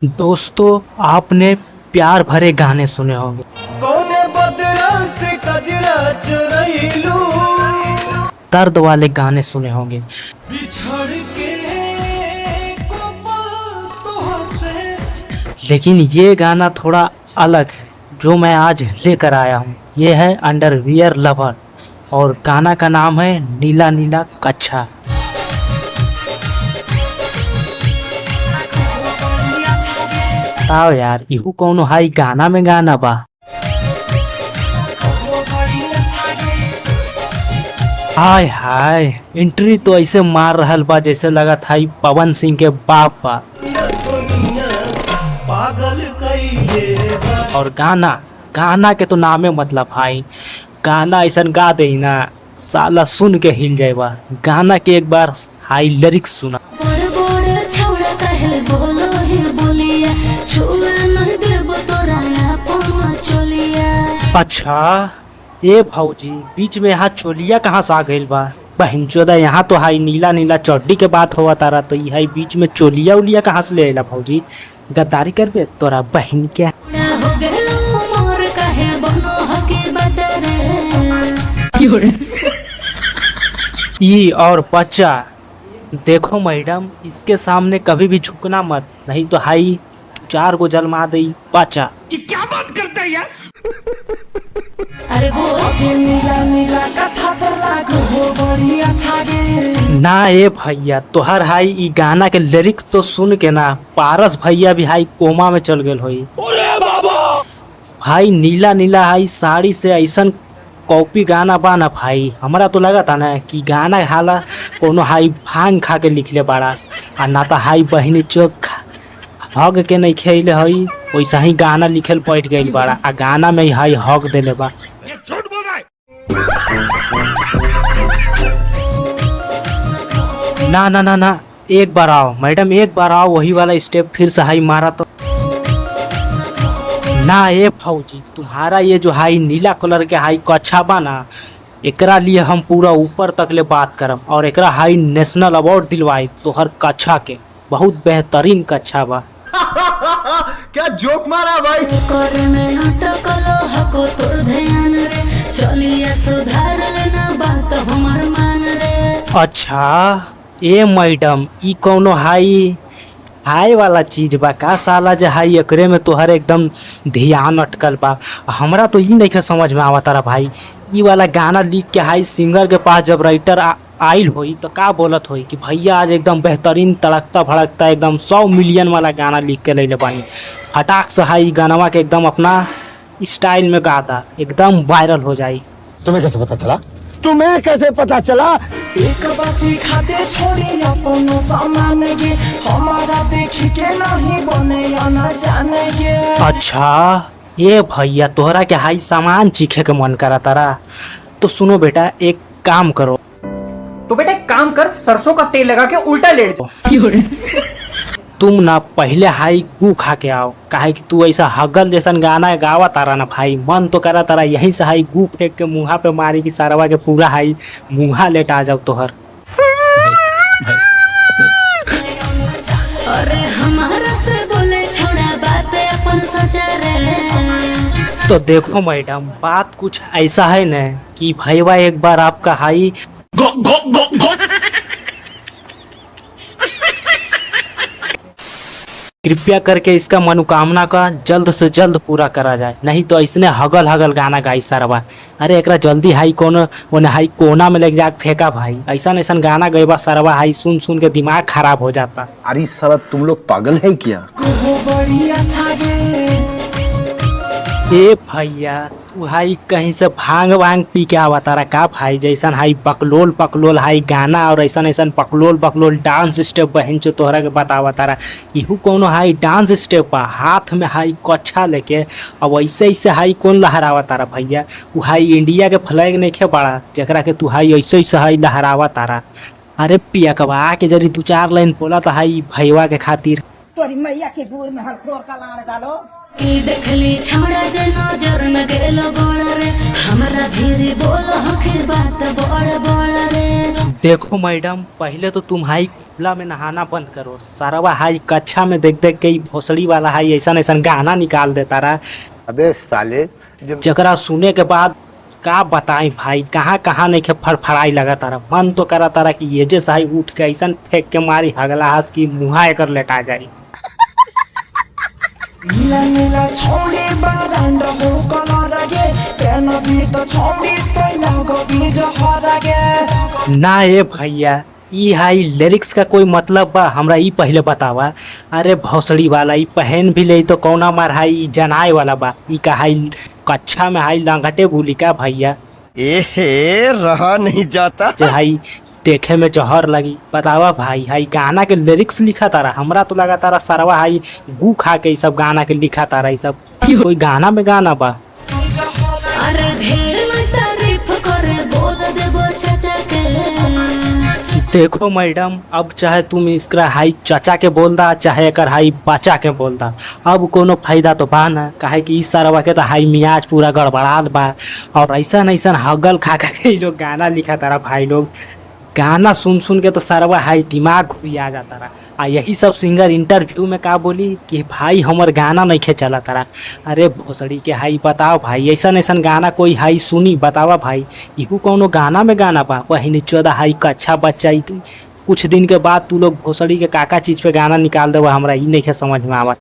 दोस्तों, आपने प्यार भरे गाने सुने होंगे, कौने बदरा से कजरा चुरैलू, दर्द वाले गाने सुने होंगे, बिछड़ के को पल तोह से। लेकिन ये गाना थोड़ा अलग है जो मैं आज लेकर आया हूँ। ये है अंडरवियर लवर और गाना का नाम है नीला नीला कच्छा। बताओ यार, इहू कौनो हाई गाना में गाना बा। हाय हाय, एंट्री तो ऐसे मार रहल बा जैसे लगा था ई पवन सिंह के बाप बा। पागल कइले बा। और गाना गाना के तो नामे मतलब भाई, गाना ऐसा गा दे ना साला सुन के हिल जाएगा। गाना के एक बार हाई लिरिक्स सुना। अच्छा, ए भौजी बीच में यहाँ चोलिया कहाँ से आ गइल बा? बहन चोदा, यहाँ तो हाई नीला नीला चड्डी के बात हुआ तारा, तो यही बीच में चोलिया उलिया कहाँ से ले आला भौजी? गद्दारी करबे तोरा बहन क्या? ई और बच्चा, देखो मैडम, इसके सामने कभी भी झुकना मत, नहीं तो हाई 4 को जलमा दे बच्चा। ये क्या बात करता है यार? अरे वो नीला नीला कच्छा तो लागू हो बड़ी अच्छा गे। ना ए भैया, तोहर हाई ई गाना के लिरिक्स तो सुन के ना पारस भैया भी हाई कोमा में चल गेल होई। अरे बाबा, भाई नीला नीला हाई साड़ी से ऐसन कॉपी गाना बा ना भाई, हमरा तो लगा था ना कि गाना हाला कोनो हाई भांग खा के लिखले बाड़ा, आ ना तो हाई बहिनी चोक हग के नहीं खेले हई, वैसा ही गाना लिखल पड़ गई बाड़ा, आ गाना में हाई हग देले बा। ये झूठ बोल रहा है। ना ना ना ना, एक बार आओ मैडम, एक बार आओ, वही वाला स्टेप फिर से हाई मारा तो। ना ये फौजी, तुम्हारा ये जो हाई नीला कलर के हाई कच्छा बा ना, एकरा लिए हम पूरा ऊपर तक ले बात करम और एकरा हाई नेशनल अवार्ड दिलवाई तोहर कच्छा के। बहुत बेहतरीन कच्छा बा। क्या जोक मारा भाई? करे में अटकलो हको तोर ध्यान रे, चलिए सुधार लेना बात हमर मान रे। अच्छा ए मैडम, ई कौनो हाई हाई वाला चीज बा का साला जे हाई एकरे में तोहर एकदम ध्यान अटकल बा? हमरा तो ई नहीं समझ में आवता रहा भाई, ई वाला गाना लिख के हाई सिंगर के पास जब राइटर आइल होई तो का बोलत होई कि भैया आज एकदम बेहतरीन तड़कता भड़कता एकदम 100 मिलियन वाला गाना लिख के ले बानी, फटाक से हाई गानवा के एकदम अपना स्टाइल में गाता, एकदम वायरल हो जाई। तुम्हें कैसे पता चला? तुम्हें कैसे पता चला? एक बाची खाते छोड़ी अपनो सामान गे, हमारा देखी के नहीं बने या ना जाने गे। अच्छा ये भैया, तोहरा के हाई सामान चीखे के मन करा तारा, तो सुनो बेटा, एक काम करो, तो बेटा एक काम कर, सरसों का तेल लगा के उल्टा लेट दो। तुम ना पहले हाई गू खा के आओ, काहे कि तू ऐसा हगल जैसन गाना गावा तारा ना भाई, मन तो करा तारा यहीं से हाई गू फेंक के मुँहा पे मारी की सारवा के पूरा हाई मुँहा लेट आ जाओ तोहर। अरे हमारा से बोले छोड़ा बात अपन सोचा रे। तो देखो मैडम, बात कुछ ऐसा है न कि भैया एक बार आपका हाई कृपया करके इसका मनोकामना का जल्द से जल्द पूरा करा जाए, नहीं तो इसने हगल हगल गाना गाई सरवा। अरे एकरा जल्दी हाई कोने हाई कोना में लेके जाके फेंका भाई, ऐसा ऐसा गाना गईबा सरवा हाई सुन सुन के दिमाग खराब हो जाता। अरे साला तुम लोग पागल है क्या? वो बड़ी अच्छा गे। ए भैया, तू हाई कहीं से भांग वांग पी के आवा तारा का भाई? जैसन हाई बकलोल पकलोल हाई गाना और ऐसा ऐसा बकलोल बकलोल डांस स्टेप बहन जो तोहरा के बतावा तारा, इहू कोनो हाई डांस स्टेप बा? हाथ में हाई कच्छा लेके अब ऐसे ऐसे हाई कौन लहरावा तारा भैया? वो हाई इंडिया के फ्लैग नहीं खे पड़ा जरा के तू हाई ऐसे ऐसे हाई लहरावा तारा? अरे पियकवा के जरी 2-4 लाइन बोला तो हाई भैया के खातिर। तोरी मैया के गुड़ में हलकोर का लाड़ डालो की देखली छमड़ा जे नजर में गेल बड़ रे हमरा धीरे बोल हखी बात बड़ बड़ रे। देखो मैडम, पहले तो तुम हाई खुला में नहाना बंद करो। सारा हाई कक्षा में देख देख के ही भोसड़ी वाला हाई ऐसा ऐसा गाना निकाल देता रहा। अबे साले जकरा सुने के बाद का बताएं भाई, कहाँ कहाँ नहीं के फड़फड़ाई लगा तारा। मन तो करा तारा कि ये जैसा ही उठ के ऐसा फेंक के मारी हगला हंस की मुहा कर लेटा जाई। नीला नीला छोड़ी बारंड हो कलर गे तेन भी तो छोड़ी तैना गो बीज हरा गे। ना ये भैया, ई हाई लिरिक्स का कोई मतलब बा हमरा ई पहले बतावा। अरे भोसड़ी वाला ई पहन भी ले तो कौना मार हाई जनाए वाला बा। ई का हाई कक्षा में हाई लंगटे भूली का भैया। ए रहा नहीं जाता। जे हाई देखे में जहर लगी। बतावा भाई, हाई गाना के लिरिक्स लिखा तारा। हमरा तो लगा तारा सरवा हाई गू खा के ई सब गाना के लिखा तारा। ई सब कोई गाना में गाना बा। अरे ढेर न तारीफ करे बोल देबो चाचा के। देखो मैडम, अब चाहे तुम इसका हाई चाचा के बोल दा चाहे एकर हाई बच्चा के बोल दा, अब कोनो फायदा तो बा ना। काहे कि इस सरवा के तो हाई मियाज पूरा गड़बड़ाल बा। और ऐसा ऐसा हगल खा खा के लोग गाना लिखा तारा। भाई लोग गाना सुन सुन के तो सरवा हाई दिमाग घुरिया जाता रहा। आ यही सब सिंगर इंटरव्यू में का बोली कि भाई हमर गाना नहीं खे चला तारा। अरे भोसड़ी के हाई बताओ भाई, ऐसा ऐसा गाना कोई हाई सुनी बतावा भाई। इहू कोनो गाना में गाना बा। वही 14 हाई कक्षा बच्चा कुछ दिन के बाद तू लोग भोसड़ी के काका चीज पे गाना निकाल देवा। हमरा ई नहीं समझ में आवा।